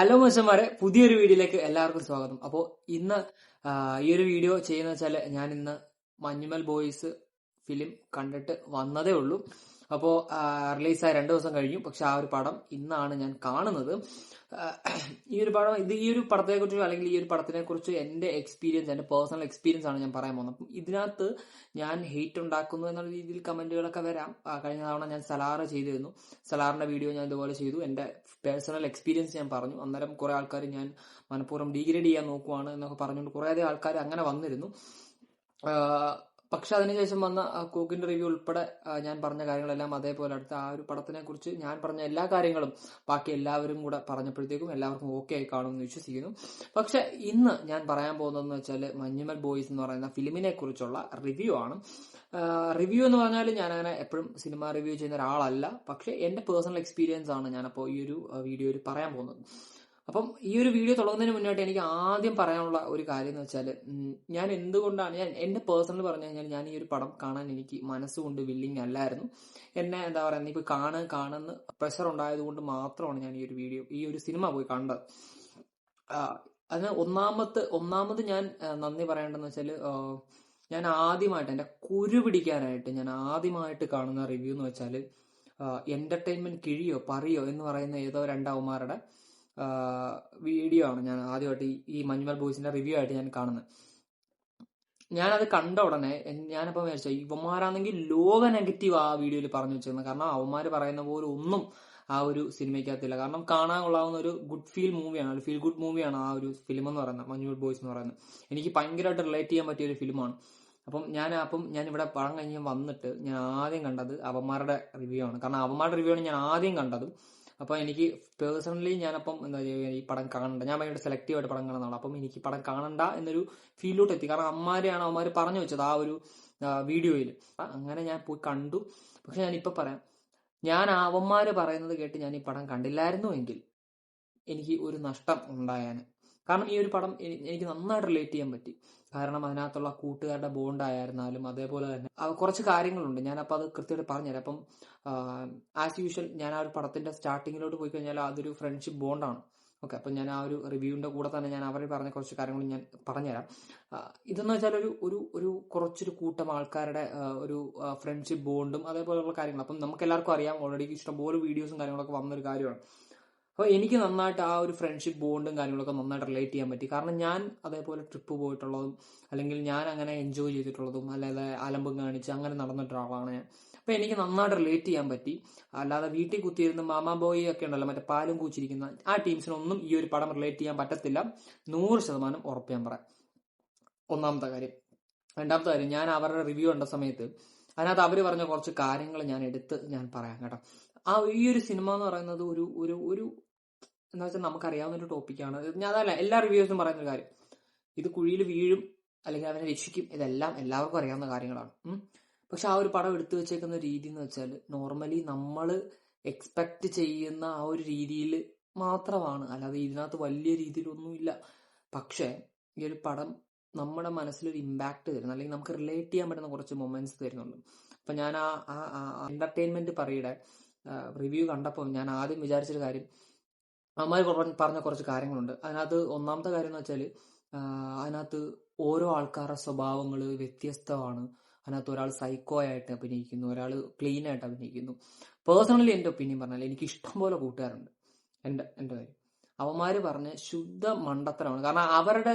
Hello മനുഷ്യന്മാരെ, പുതിയൊരു വീഡിയോയിലേക്ക് എല്ലാവർക്കും സ്വാഗതം. അപ്പോൾ ഇന്ന് ഈ ഒരു വീഡിയോ ചെയ്യുന്ന വെച്ചാൽ ഞാൻ ഇന്ന് മഞ്ഞുമൽ ബോയ്സ് ഫിലിം കണ്ടിട്ട് വന്നതേ ഉള്ളൂ. അപ്പോൾ റിലീസായ 2 ദിവസം കഴിഞ്ഞു. പക്ഷെ ആ ഒരു പടം ഇന്നാണ് ഞാൻ കാണുന്നത്. ഈ ഒരു പടത്തെ കുറിച്ച് അല്ലെങ്കിൽ ഈ ഒരു പടത്തിനെ കുറിച്ച് എന്റെ എക്സ്പീരിയൻസ്, എന്റെ പേഴ്സണൽ എക്സ്പീരിയൻസ് ആണ് ഞാൻ പറയാൻ പോകുന്നത്. അപ്പം ഇതിനകത്ത് ഞാൻ ഹെയ്റ്റ് ഉണ്ടാക്കുന്നു എന്നുള്ള രീതിയിൽ കമന്റുകളൊക്കെ വരാം. കഴിഞ്ഞ തവണ ഞാൻ സലാറ് ചെയ്തിരുന്നു. സലാറിന്റെ വീഡിയോ ഞാൻ ഇതുപോലെ ചെയ്തു. എന്റെ പേഴ്സണൽ എക്സ്പീരിയൻസ് ഞാൻ പറഞ്ഞു. അന്നേരം കുറെ ആൾക്കാർ ഞാൻ മനഃപൂർവ്വം ഡീഗ്രേഡ് ചെയ്യാൻ നോക്കുവാണ് എന്നൊക്കെ പറഞ്ഞുകൊണ്ട് കുറേയധികം ആൾക്കാർ അങ്ങനെ വന്നിരുന്നു. പക്ഷെ അതിനുശേഷം വന്ന കൂക്കിന്റെ റിവ്യൂ ഉൾപ്പെടെ ഞാൻ പറഞ്ഞ കാര്യങ്ങളെല്ലാം അതേപോലെ അടുത്ത ആ ഒരു പടത്തിനെ കുറിച്ച് ഞാൻ പറഞ്ഞ എല്ലാ കാര്യങ്ങളും ബാക്കി എല്ലാവരും കൂടെ പറഞ്ഞപ്പോഴത്തേക്കും എല്ലാവർക്കും ഓക്കെ ആയി കാണുമെന്ന് വിശ്വസിക്കുന്നു. പക്ഷെ ഇന്ന് ഞാൻ പറയാൻ പോകുന്നതെന്ന് വെച്ചാൽ മഞ്ഞുമൽ ബോയ്സ് എന്ന് പറയുന്ന ഫിലിമിനെ കുറിച്ചുള്ള റിവ്യൂ ആണ്. റിവ്യൂ എന്ന് പറഞ്ഞാൽ ഞാൻ അങ്ങനെ എപ്പോഴും സിനിമ റിവ്യൂ ചെയ്യുന്ന ഒരാളല്ല. പക്ഷെ എന്റെ പേഴ്സണൽ എക്സ്പീരിയൻസ് ആണ് ഞാനപ്പോൾ ഈ ഒരു വീഡിയോയിൽ പറയാൻ പോകുന്നത്. അപ്പം ഈ ഒരു വീഡിയോ തുടങ്ങുന്നതിന് മുന്നായിട്ട് എനിക്ക് ആദ്യം പറയാനുള്ള ഒരു കാര്യം എന്ന് വെച്ചാൽ, ഞാൻ എന്തുകൊണ്ടാണ് എന്റെ പേഴ്സണൽ പറഞ്ഞു കഴിഞ്ഞാൽ ഞാൻ ഈ ഒരു പടം കാണാൻ എനിക്ക് മനസ്സുകൊണ്ട് വില്ലിങ് അല്ലായിരുന്നു. എന്നെ എന്താ പറയുക, നീ പോയി കാണുന്ന പ്രഷർ ഉണ്ടായത് കൊണ്ട് മാത്രമാണ് ഞാൻ ഈ ഒരു സിനിമ പോയി കണ്ടത്. അതിന് ഒന്നാമത് ഞാൻ നന്ദി പറയേണ്ടതെന്ന് വെച്ചാൽ, ഞാൻ ആദ്യമായിട്ട് എന്റെ കുരു പിടിക്കാനായിട്ട് ഞാൻ ആദ്യമായിട്ട് കാണുന്ന റിവ്യൂ എന്ന് വെച്ചാൽ എന്റർടൈൻമെന്റ് കിഴിയോ പറയോ എന്ന് പറയുന്ന ഏതോ രണ്ടവന്മാരുടെ വീഡിയോ ആണ് ഞാൻ ആദ്യമായിട്ട് ഈ മഞ്ഞുമൽ ബോയ്സിന്റെ റിവ്യൂ ആയിട്ട് ഞാൻ കാണുന്നത്. ഞാനത് കണ്ട ഉടനെ ഞാനിപ്പോ വിചാരിച്ചു, ഇവന്മാരാണെങ്കിൽ ലോക നെഗറ്റീവ് ആ വീഡിയോയിൽ പറഞ്ഞു വെച്ചിരുന്നത്. കാരണം അവന്മാര് പറയുന്ന പോലെ ഒന്നും ആ ഒരു സിനിമയ്ക്കകത്തില്ല. കാരണം കാണാൻ കൊള്ളാവുന്ന ഒരു ഗുഡ് ഫീൽ മൂവിയാണ്, ഒരു ഫീൽ ഗുഡ് മൂവിയാണ് ആ ഒരു ഫിലിം എന്ന് പറയുന്നത്, മഞ്ഞുമൽ ബോയ്സ് എന്ന് പറയുന്നത്. എനിക്ക് ഭയങ്കരമായിട്ട് റിലേറ്റ് ചെയ്യാൻ പറ്റിയ ഒരു ഫിലിമാണ്. അപ്പം ഞാൻ ഇവിടെ പടം കഴിഞ്ഞ് വന്നിട്ട് ഞാൻ ആദ്യം കണ്ടത് അവന്മാരുടെ റിവ്യൂ ആണ്. കാരണം അവന്മാരുടെ റിവ്യൂ ആണ് ഞാൻ ആദ്യം കണ്ടത്. അപ്പൊ എനിക്ക് പേഴ്സണലി ഞാനപ്പം എന്താ ചെയ്യുക, ഈ പടം കാണണ്ട, ഞാൻ ഭയങ്കര സെലക്റ്റീവ് ആയിട്ട് പടം കാണുന്നതാണ്. അപ്പം എനിക്ക് പടം കാണണ്ട എന്നൊരു ഫീലിലോട്ട് എത്തി. കാരണം അവന്മാര് പറഞ്ഞു വെച്ചത് ആ ഒരു വീഡിയോയിൽ. അങ്ങനെ ഞാൻ പോയി കണ്ടു. പക്ഷെ ഞാനിപ്പോ പറയാം, ഞാൻ അവന്മാര് പറയുന്നത് കേട്ട് ഞാൻ ഈ പടം കണ്ടില്ലായിരുന്നു എങ്കിൽ എനിക്ക് ഒരു നഷ്ടം ഉണ്ടായാന്. കാരണം ഈ ഒരു പടം എനിക്ക് നന്നായിട്ട് റിലേറ്റ് ചെയ്യാൻ പറ്റി. കാരണം അതിനകത്തുള്ള കൂട്ടുകാരുടെ ബോണ്ട് ആയിരുന്നാലും അതേപോലെ തന്നെ കുറച്ച് കാര്യങ്ങളുണ്ട്. ഞാനപ്പോൾ അത് കൃത്യമായിട്ട് പറഞ്ഞുതരാം. അപ്പം ആസ് യൂഷ്വൽ ഞാൻ ആ ഒരു പടത്തിന്റെ സ്റ്റാർട്ടിങ്ങിലോട്ട് പോയി കഴിഞ്ഞാൽ അതൊരു ഫ്രണ്ട്ഷിപ്പ് ബോണ്ടാണ്. ഓക്കെ, അപ്പം ഞാൻ ആ ഒരു റിവ്യൂവിന്റെ കൂടെ തന്നെ ഞാൻ അവർ പറഞ്ഞ കുറച്ച് കാര്യങ്ങൾ ഞാൻ പറഞ്ഞുതരാം. ഇതെന്ന് വെച്ചാൽ ഒരു കുറച്ചൊരു കൂട്ടം ആൾക്കാരുടെ ഒരു ഫ്രണ്ട്ഷിപ്പ് ബോണ്ടും അതേപോലെയുള്ള കാര്യങ്ങൾ. അപ്പം നമുക്ക് എല്ലാവർക്കും അറിയാം, ഓൾറെഡി ഇഷ്ടംപോലെ വീഡിയോസും കാര്യങ്ങളൊക്കെ വന്നൊരു കാര്യമാണ്. അപ്പോൾ എനിക്ക് നന്നായിട്ട് ആ ഒരു ഫ്രണ്ട്ഷിപ്പ് ബോണ്ടും കാര്യങ്ങളൊക്കെ നന്നായിട്ട് റിലേറ്റ് ചെയ്യാൻ പറ്റി. കാരണം ഞാൻ അതേപോലെ ട്രിപ്പ് പോയിട്ടുള്ളതും അല്ലെങ്കിൽ ഞാൻ അങ്ങനെ എൻജോയ് ചെയ്തിട്ടുള്ളതും അല്ലാതെ അലമ്പും കാണിച്ച് അങ്ങനെ നടന്നിട്ടൊരാളാണ് ഞാൻ. അപ്പൊ എനിക്ക് നന്നായിട്ട് റിലേറ്റ് ചെയ്യാൻ പറ്റി. അല്ലാതെ വീട്ടിൽ കുത്തിയിരുന്ന് മാമാ ബോയ് ഒക്കെ ഉണ്ടല്ലോ, മറ്റേ പാലും കൂച്ചിരിക്കുന്ന ആ ടീംസിനൊന്നും ഈ ഒരു പടം റിലേറ്റ് ചെയ്യാൻ പറ്റത്തില്ല. 100% ഉറപ്പ് ഞാൻ പറയാം. ഒന്നാമത്തെ കാര്യം. രണ്ടാമത്തെ കാര്യം, ഞാൻ അവരുടെ റിവ്യൂ കണ്ട സമയത്ത് അതിനകത്ത് അവർ പറഞ്ഞ കുറച്ച് കാര്യങ്ങൾ ഞാൻ പറയാം കേട്ടോ. ഈ ഒരു സിനിമ എന്ന് പറയുന്നത് ഒരു എന്താ വെച്ചാൽ നമുക്കറിയാവുന്ന ഒരു ടോപ്പിക്കാണ്. ഞാൻ അതല്ല എല്ലാ റിവ്യൂസും പറയുന്ന ഒരു കാര്യം, ഇത് കുഴിയിൽ വീഴും അല്ലെങ്കിൽ അവനെ രക്ഷിക്കും, ഇതെല്ലാം എല്ലാവർക്കും അറിയാവുന്ന കാര്യങ്ങളാണ്. പക്ഷെ ആ ഒരു പടം എടുത്തു വെച്ചേക്കുന്ന രീതി എന്ന് വെച്ചാൽ നോർമലി നമ്മൾ എക്സ്പെക്ട് ചെയ്യുന്ന ആ ഒരു രീതിയിൽ മാത്രമാണ്, അല്ലാതെ ഇതിനകത്ത് വലിയ രീതിയിലൊന്നുമില്ല. പക്ഷെ ഈ ഒരു പടം നമ്മുടെ മനസ്സിലൊരു ഇമ്പാക്ട് തരുന്നു, അല്ലെങ്കിൽ നമുക്ക് റിലേറ്റ് ചെയ്യാൻ പറ്റുന്ന കുറച്ച് മൊമെന്റ്സ് തരുന്നുണ്ട്. അപ്പൊ ഞാൻ ആ എന്റർടൈൻമെന്റ് പറയുടെ റിവ്യൂ കണ്ടപ്പോൾ ഞാൻ ആദ്യം വിചാരിച്ചൊരു കാര്യം, അമ്മ പറഞ്ഞ കുറച്ച് കാര്യങ്ങളുണ്ട്. അതിനകത്ത് ഒന്നാമത്തെ കാര്യം എന്ന് വെച്ചാൽ, അതിനകത്ത് ഓരോ ആൾക്കാരുടെ സ്വഭാവങ്ങൾ വ്യത്യസ്തമാണ്. അതിനകത്ത് ഒരാൾ സൈക്കോ ആയിട്ട് അഭിനയിക്കുന്നു, ഒരാൾ ക്ലീൻ ആയിട്ട് അഭിനയിക്കുന്നു. പേഴ്സണലി എന്റെ ഒപ്പീനിയൻ പറഞ്ഞാൽ എനിക്ക് ഇഷ്ടം പോലെ കൂട്ടുകാരുണ്ട്. എന്റെ കാര്യം അവന്മാര് പറഞ്ഞ ശുദ്ധ മണ്ടത്തരമാണ്. കാരണം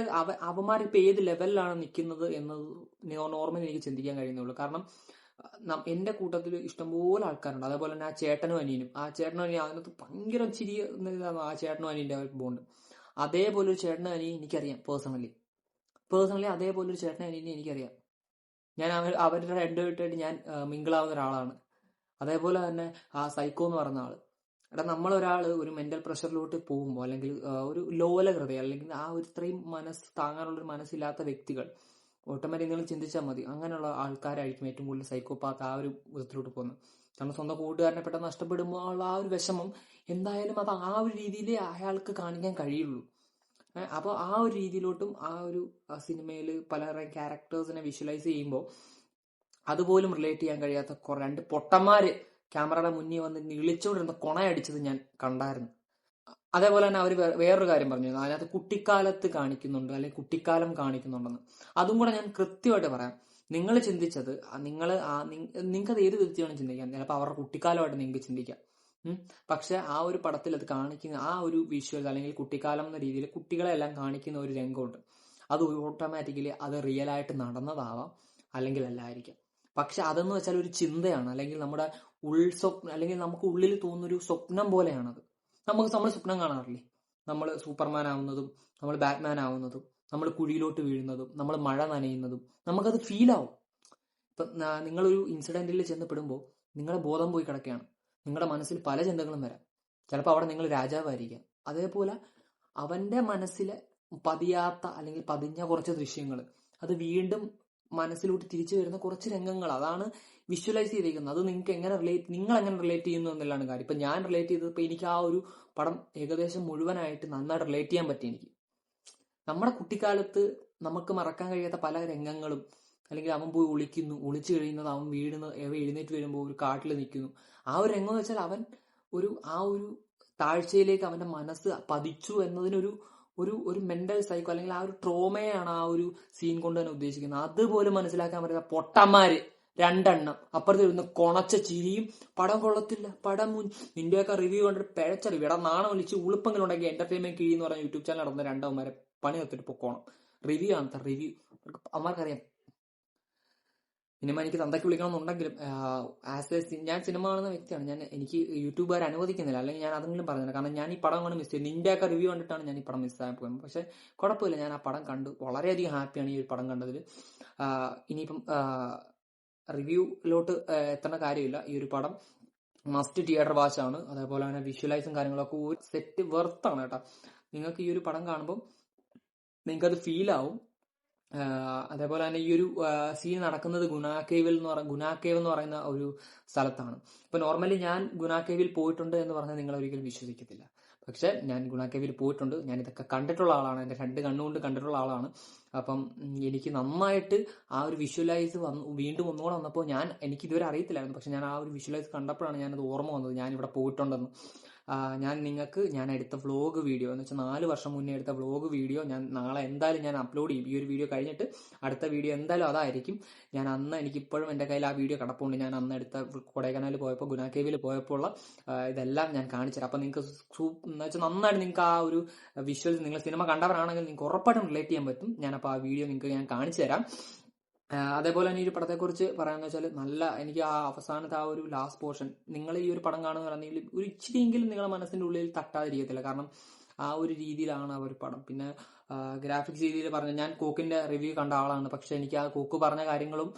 അവന്മാരിപ്പോ ഏത് ലെവലിലാണ് നിൽക്കുന്നത് എന്നത് നോർമലി എനിക്ക് ചിന്തിക്കാൻ കഴിയുന്നുള്ളൂ. കാരണം എന്റെ കൂട്ടത്തിൽ ഇഷ്ടംപോലെ ആൾക്കാരുണ്ട്. അതേപോലെ തന്നെ ആ ചേട്ടനും അനിയനും അതിനകത്ത് ഭയങ്കര ചിരി ആ ചേട്ടനും അനിയന്റെ ബോണ്ട്. അതേപോലെ ഒരു ചേട്ടനും അനിയനും എനിക്കറിയാം പേഴ്സണലി അതേപോലെ ഒരു ചേട്ടനും അനിയനും എനിക്കറിയാം. ഞാൻ അവരുടെ രണ്ടുപേരായിട്ട് ഞാൻ മിങ്കിളാവുന്ന ഒരാളാണ്. അതേപോലെ തന്നെ ആ സൈക്കോ എന്ന് പറയുന്ന ആള്, നമ്മളൊരാള് ഒരു മെന്റൽ പ്രഷറിലോട്ട് പോകുമ്പോൾ അല്ലെങ്കിൽ ഒരു ലോല ഹൃദയം അല്ലെങ്കിൽ ആ ഒരു ഇത്രയും മനസ്സ് താങ്ങാനുള്ള ഒരു മനസ്സില്ലാത്ത വ്യക്തികൾ ഓട്ടോമാറ്റിക് നിങ്ങൾ ചിന്തിച്ചാൽ മതി, അങ്ങനെയുള്ള ആൾക്കാരായിരിക്കും ഏറ്റവും കൂടുതൽ സൈക്കോപാത്ത് ആ ഒരു വിധത്തിലോട്ട് പോകുന്നത്. കാരണം സ്വന്തം കൂട്ടുകാരനെ പെട്ടെന്ന് നഷ്ടപ്പെടുമ്പോൾ ഉള്ള ആ ഒരു വിഷമം എന്തായാലും അത് ആ ഒരു രീതിയിലേ അയാൾക്ക് കാണിക്കാൻ കഴിയുള്ളൂ. അപ്പോൾ ആ ഒരു രീതിയിലോട്ടും ആ ഒരു സിനിമയിൽ പലരുടെയും ക്യാരക്ടേഴ്സിനെ വിഷ്വലൈസ് ചെയ്യുമ്പോൾ അതുപോലും റിലേറ്റ് ചെയ്യാൻ കഴിയാത്ത രണ്ട് പൊട്ടന്മാര് ക്യാമറയുടെ മുന്നിൽ വന്ന് ഇളിച്ചോണ്ടിരുന്ന കൊണയടിച്ചത് ഞാൻ കണ്ടായിരുന്നു. അതേപോലെ തന്നെ അവർ വേറൊരു കാര്യം പറഞ്ഞു, അതിനകത്ത് കുട്ടിക്കാലത്ത് കാണിക്കുന്നുണ്ട് അല്ലെങ്കിൽ കുട്ടിക്കാലം കാണിക്കുന്നുണ്ടെന്ന്. അതും കൂടെ ഞാൻ കൃത്യമായിട്ട് പറയാം. നിങ്ങൾ ചിന്തിച്ചത് നിങ്ങൾ നിങ്ങൾക്ക് അത് ഏത് വിധത്തിൽ വേണം ചിന്തിക്കാം. ചിലപ്പോൾ അവരുടെ കുട്ടിക്കാലമായിട്ട് നിങ്ങൾക്ക് ചിന്തിക്കാം. പക്ഷെ ആ ഒരു പടത്തിൽ അത് കാണിക്കുന്ന ആ ഒരു വിഷ്വൽ അല്ലെങ്കിൽ കുട്ടിക്കാലം എന്ന രീതിയിൽ കുട്ടികളെ എല്ലാം കാണിക്കുന്ന ഒരു രംഗമുണ്ട്. അത് ഓട്ടോമാറ്റിക്കലി അത് റിയൽ ആയിട്ട് നടന്നതാവാം, അല്ലെങ്കിൽ അല്ലായിരിക്കാം. പക്ഷെ അതെന്ന് വെച്ചാൽ ഒരു ചിന്തയാണ്, അല്ലെങ്കിൽ നമ്മുടെ ഉൾസ്വപ്നം, അല്ലെങ്കിൽ നമുക്ക് ഉള്ളിൽ തോന്നുന്ന ഒരു സ്വപ്നം പോലെയാണത്. നമ്മൾ സ്വപ്നം കാണാറില്ലേ? നമ്മൾ സൂപ്പർമാൻ ആവുന്നതും നമ്മൾ ബാറ്റ്മാൻ ആവുന്നതും നമ്മൾ കുഴിയിലോട്ട് വീഴുന്നതും നമ്മൾ മഴ നനയുന്നതും നമുക്കത് ഫീൽ ആവും. ഇപ്പൊ നിങ്ങളൊരു ഇൻസിഡന്റിൽ ചെന്ന് പെടുമ്പോൾ നിങ്ങളുടെ ബോധം പോയി കിടക്കുകയാണ്. നിങ്ങളുടെ മനസ്സിൽ പല ചിന്തകളും വരാം. ചിലപ്പോൾ അവിടെ നിങ്ങൾ രാജാവായിരിക്കാം. അതേപോലെ അവന്റെ മനസ്സിലെ പതിയാത്ത അല്ലെങ്കിൽ പതിഞ്ഞ കുറച്ച് ദൃശ്യങ്ങൾ അത് വീണ്ടും മനസ്സിലോട്ട് തിരിച്ചു വരുന്ന കുറച്ച് രംഗങ്ങൾ, അതാണ് വിഷ്വലൈസ് ചെയ്തിരിക്കുന്നത്. അത് നിങ്ങൾക്ക് നിങ്ങൾ എങ്ങനെ റിലേറ്റ് ചെയ്യുന്നു എന്നുള്ളതാണ് കാര്യം. ഇപ്പൊ ഞാൻ റിലേറ്റ് ചെയ്തത്, ഇപ്പൊ എനിക്ക് ആ ഒരു പടം ഏകദേശം മുഴുവനായിട്ട് നന്നായിട്ട് റിലേറ്റ് ചെയ്യാൻ പറ്റി എനിക്ക്. നമ്മുടെ കുട്ടിക്കാലത്ത് നമുക്ക് മറക്കാൻ കഴിയാത്ത പല രംഗങ്ങളും, അല്ലെങ്കിൽ അവൻ പോയി ഒളിച്ചു കഴിയുന്നത്, അവൻ എഴുന്നേറ്റ് വരുമ്പോൾ ഒരു കാട്ടിൽ നിൽക്കുന്നു. ആ ഒരു രംഗം എന്ന് വെച്ചാൽ അവൻ ആ ഒരു താഴ്ചയിലേക്ക് അവന്റെ മനസ്സ് പതിച്ചു എന്നതിനൊരു ഒരു മെന്റൽ സൈക്കോ അല്ലെങ്കിൽ ആ ഒരു ട്രോമയാണ് ആ ഒരു സീൻ കൊണ്ട് തന്നെ ഉദ്ദേശിക്കുന്നത്. അതുപോലും മനസ്സിലാക്കാൻ പറ്റുന്ന പൊട്ടന്മാര് രണ്ടെണ്ണം അപ്പുറത്ത് ഇരുന്ന് കൊണച്ച ചിരിയും, പടം കൊള്ളത്തില്ല, നിന്റെയൊക്കെ റിവ്യൂ കണ്ടിട്ട് പിഴച്ച റിവ്യൂ, ഇടാ നാണം വിളിച്ച് ഉളുപ്പെങ്കിലും ഉണ്ടെങ്കിൽ എന്റർടൈൻമെന്റ് കിഴി എന്ന് പറഞ്ഞ യൂട്യൂബ് ചാനൽ നടന്ന രണ്ടവന്മാരെ പണി നിർത്തിട്ട് പൊക്കോണം. റിവ്യൂ ആണ് റിവ്യൂ. അമ്മമാർക്കറിയാം സിനിമ എനിക്ക് തന്തയ്ക്ക് വിളിക്കണമെന്നുണ്ടെങ്കിലും ഞാൻ സിനിമ കാണുന്ന വ്യക്തിയാണ്. എനിക്ക് യൂട്യൂബുകാർ അനുവദിക്കുന്നില്ല, അല്ലെങ്കിൽ ഞാൻ അതെങ്കിലും പറഞ്ഞില്ല. കാരണം ഞാൻ ഈ പടം കൊണ്ട് മിസ് ചെയ്തു. നിന്റെയൊക്കെ റിവ്യൂ കണ്ടിട്ടാണ് ഞാൻ ഈ പടം മിസ്സായി പോയത്. പക്ഷെ കുഴപ്പമില്ല, ഞാൻ ആ പടം കണ്ടു. വളരെയധികം ഹാപ്പിയാണ് ഈ ഒരു പടം കണ്ടതിൽ. ഇനിയിപ്പം റിവ്യൂലോട്ട് എത്തേണ്ട കാര്യമില്ല. ഈ ഒരു പടം മസ്റ്റ് തിയേറ്റർ വാച്ച് ആണ്. അതേപോലെ തന്നെ വിഷ്വലൈസും കാര്യങ്ങളൊക്കെ ഒരു സെറ്റ് വെർത്താണ് കേട്ടോ. നിങ്ങൾക്ക് ഈ ഒരു പടം കാണുമ്പോൾ നിങ്ങൾക്കത് ഫീൽ ആവും. അതേപോലെ തന്നെ ഈ ഒരു സീൻ നടക്കുന്നത് ഗുണാക്കേവ് എന്ന് പറയുന്ന ഒരു സ്ഥലത്താണ്. ഇപ്പൊ നോർമലി ഞാൻ ഗുണാക്കേവിൽ പോയിട്ടുണ്ട് എന്ന് പറഞ്ഞാൽ നിങ്ങൾ ഒരിക്കലും വിശ്വസിക്കത്തില്ല. പക്ഷെ ഞാൻ ഗുണാക്കേവിൽ പോയിട്ടുണ്ട്. ഞാൻ ഇതൊക്കെ കണ്ടിട്ടുള്ള ആളാണ്. എന്റെ 2 കണ്ണുകൊണ്ട് കണ്ടിട്ടുള്ള ആളാണ്. അപ്പം എനിക്ക് നന്നായിട്ട് ആ ഒരു വിഷ്വലൈസ് വീണ്ടും ഒന്നുകൂടെ വന്നപ്പോൾ എനിക്ക് ഇതുവരെ അറിയത്തില്ലായിരുന്നു. പക്ഷെ ഞാൻ ആ ഒരു വിഷ്വലൈസ് കണ്ടപ്പോഴാണ് ഞാനത് ഓർമ്മ വന്നത്, ഞാൻ ഇവിടെ പോയിട്ടുണ്ടെന്ന്. ഞാൻ എടുത്ത വ്ലോഗ് വീഡിയോ എന്ന് വെച്ചാൽ 4 വർഷം മുന്നേ എടുത്ത വ്ലോഗ് വീഡിയോ നാളെ എന്തായാലും ഞാൻ അപ്ലോഡ് ചെയ്യും. ഈ ഒരു വീഡിയോ കഴിഞ്ഞിട്ട് അടുത്ത വീഡിയോ എന്തായാലും അതായിരിക്കും. എനിക്കിപ്പോഴും എൻ്റെ കയ്യിൽ ആ വീഡിയോ കിടപ്പുണ്ട്. ഞാൻ അന്ന് എടുത്ത കൊടൈക്കനാലിൽ പോയപ്പോൾ, ഗുണാക്കേവിൽ പോയപ്പോൾ ഉള്ള ഇതെല്ലാം ഞാൻ കാണിച്ചുതരാം. അപ്പൊ നിങ്ങൾക്ക് എന്ന് വെച്ചാൽ നന്നായിട്ട് നിങ്ങൾക്ക് ആ ഒരു വിഷ്വൽസ്, നിങ്ങൾ സിനിമ കണ്ടവരാണെങ്കിൽ നിങ്ങൾക്ക് ഉറപ്പായിട്ടും റിലേറ്റ് ചെയ്യാൻ പറ്റും. ഞാനപ്പോൾ ആ വീഡിയോ നിങ്ങൾക്ക് ഞാൻ കാണിച്ചു തരാം. അതേപോലെ തന്നെ ഈ ഒരു പടത്തെക്കുറിച്ച് പറയാന്ന് വെച്ചാൽ എനിക്ക് ആ അവസാനത്തെ ആ ഒരു ലാസ്റ്റ് പോർഷൻ, നിങ്ങൾ ഈ ഒരു പടം കാണുകയാണെങ്കിൽ ഒരു ഇച്ചിരിയെങ്കിലും നിങ്ങളുടെ മനസ്സിന്റെ ഉള്ളിൽ തട്ടാതിരിക്കത്തില്ല. കാരണം ആ ഒരു രീതിയിലാണ് ആ ഒരു പടം. പിന്നെ ഗ്രാഫിക്സ് രീതിയിൽ പറഞ്ഞ, ഞാൻ കോക്കിന്റെ റിവ്യൂ കണ്ട ആളാണ്. പക്ഷെ എനിക്ക് ആ കോക്ക് പറഞ്ഞ കാര്യങ്ങളും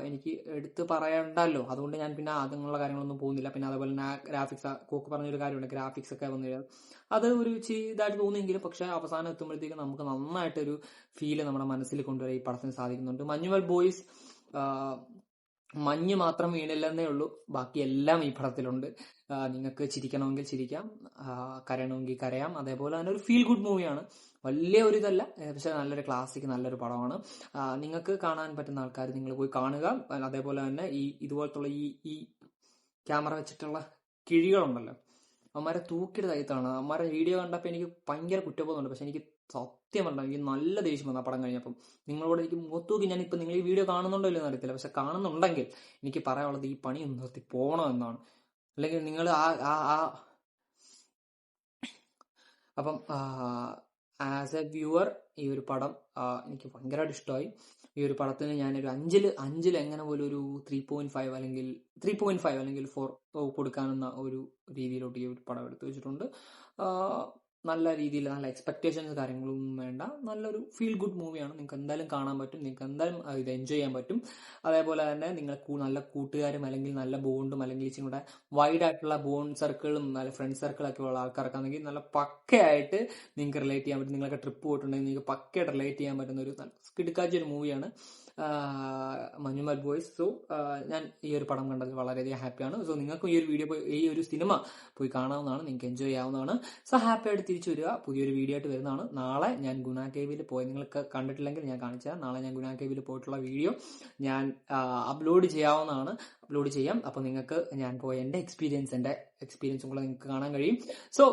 എനിക്ക് എടുത്ത് പറയണ്ടല്ലോ, അതുകൊണ്ട് ഞാൻ പിന്നെ അതുള്ള കാര്യങ്ങളൊന്നും പോകുന്നില്ല. പിന്നെ അതേപോലെ തന്നെ ഗ്രാഫിക്സ്, കോക്ക് പറഞ്ഞൊരു കാര്യമുണ്ട്, ഗ്രാഫിക്സ് ഒക്കെ വന്നു അത് ഒരു ഇതായിട്ട് തോന്നിയെങ്കിലും പക്ഷെ അവസാനം എത്തുമ്പോഴത്തേക്ക് നമുക്ക് നന്നായിട്ടൊരു ഫീല് നമ്മുടെ മനസ്സിൽ കൊണ്ടുവരാൻ ഈ പടത്തിന് സാധിക്കുന്നുണ്ട്. മഞ്ഞുമൽ ബോയ്സ് മഞ്ഞ് മാത്രം വീണില്ലെന്നേ ഉള്ളൂ, ബാക്കി എല്ലാം ഈ പടത്തിലുണ്ട്. നിങ്ങൾക്ക് ചിരിക്കണമെങ്കിൽ ചിരിക്കാം, കരയണമെങ്കിൽ കരയാം. അതേപോലെ തന്നെ ഒരു ഫീൽ ഗുഡ് മൂവിയാണ്. വലിയ ഒരു ഇതല്ല, പക്ഷെ നല്ലൊരു ക്ലാസിക്, നല്ലൊരു പടമാണ്. നിങ്ങൾക്ക് കാണാൻ പറ്റുന്ന ആൾക്കാർ നിങ്ങൾ പോയി കാണുക. അതേപോലെ തന്നെ ഇതുപോലത്തുള്ള ഈ ക്യാമറ വെച്ചിട്ടുള്ള കിഴികളുണ്ടല്ലോ, അവന്മാരെ തൂക്കിയിട്ട് തയ്ത്താണ്. അവന്മാരെ വീഡിയോ കണ്ടപ്പോൾ എനിക്ക് ഭയങ്കര കുറ്റബോധമുണ്ട്. പക്ഷെ എനിക്ക് സത്യം പറഞ്ഞാൽ എനിക്ക് നല്ല ദേഷ്യം വന്നു ആ പടം കഴിഞ്ഞപ്പം. നിങ്ങളോട് എനിക്ക് മുഖത്തൂക്കി, ഞാനിപ്പോൾ നിങ്ങൾ ഈ വീഡിയോ കാണുന്നുണ്ടോ ഇല്ലെന്ന് അറിയത്തില്ല, പക്ഷെ കാണുന്നുണ്ടെങ്കിൽ എനിക്ക് പറയാനുള്ളത് ഈ പണി ഒന്ന് നിർത്തി പോകണമെന്നാണ്. അല്ലെങ്കിൽ നിങ്ങൾ അപ്പം ആസ് എ വ്യൂവർ ഈ ഒരു പടം എനിക്ക് ഭയങ്കരമായിട്ട് ഇഷ്ടമായി. ഈ ഒരു പടത്തിന് ഞാനൊരു 5-ൽ എങ്ങനെ പോലും ഒരു 3.5 അല്ലെങ്കിൽ 4 കൊടുക്കാനെന്ന ഒരു രീതിയിലോട്ട് ഈ ഒരു പടം എടുത്തു വെച്ചിട്ടുണ്ട്. നല്ല രീതിയിൽ, നല്ല എക്സ്പെക്ടേഷൻസ് കാര്യങ്ങളൊന്നും വേണ്ട, നല്ലൊരു ഫീൽ ഗുഡ് മൂവിയാണ്. നിങ്ങൾക്ക് എന്തായാലും കാണാൻ പറ്റും, നിങ്ങൾക്ക് എന്തായാലും ഇത് എൻജോയ് ചെയ്യാൻ പറ്റും. അതേപോലെ തന്നെ നിങ്ങൾ നല്ല കൂട്ടുകാരും അല്ലെങ്കിൽ നല്ല ബോണ്ടും അല്ലെങ്കിൽ ഇച്ചിരി കൂടെ വൈഡ് ആയിട്ടുള്ള ബോണ്ട് സർക്കിളും നല്ല ഫ്രണ്ട് സർക്കിളൊക്കെ ഉള്ള ആൾക്കാർക്കാണെങ്കിൽ നല്ല പക്കയായിട്ട് നിങ്ങൾക്ക് റിലേറ്റ് ചെയ്യാൻ പറ്റും. നിങ്ങളൊക്കെ ട്രിപ്പ് പോയിട്ടുണ്ടെങ്കിൽ നിങ്ങൾക്ക് പക്കയായിട്ട് റിലേറ്റ് ചെയ്യാൻ പറ്റുന്ന ഒരു കിടുക്കാച്ച ഒരു മൂവിയാണ്. മഞ്ഞുമൽ ബോയ്സ്. സോ ഞാൻ ഈ ഒരു പടം കണ്ടതിൽ വളരെയധികം ഹാപ്പിയാണ്. സോ നിങ്ങൾക്കും ഈ ഒരു സിനിമ പോയി കാണാവുന്നതാണ്, നിങ്ങൾക്ക് എൻജോയ് ചെയ്യാവുന്നതാണ്. സോ ഹാപ്പി ആയിട്ട് തിരിച്ചു വരിക. പുതിയൊരു വീഡിയോ ആയിട്ട് വരുന്നതാണ്. നാളെ ഞാൻ ഗുണ കേവിൽ പോയി, നിങ്ങൾക്ക് കണ്ടിട്ടില്ലെങ്കിൽ ഞാൻ കാണിച്ചുതരാം. നാളെ ഞാൻ ഗുണ കേവിൽ പോയിട്ടുള്ള വീഡിയോ ഞാൻ അപ്ലോഡ് ചെയ്യാം. അപ്പൊ നിങ്ങൾക്ക് ഞാൻ പോയ എന്റെ എക്സ്പീരിയൻസും കൂടെ നിങ്ങൾക്ക് കാണാൻ കഴിയും. സോ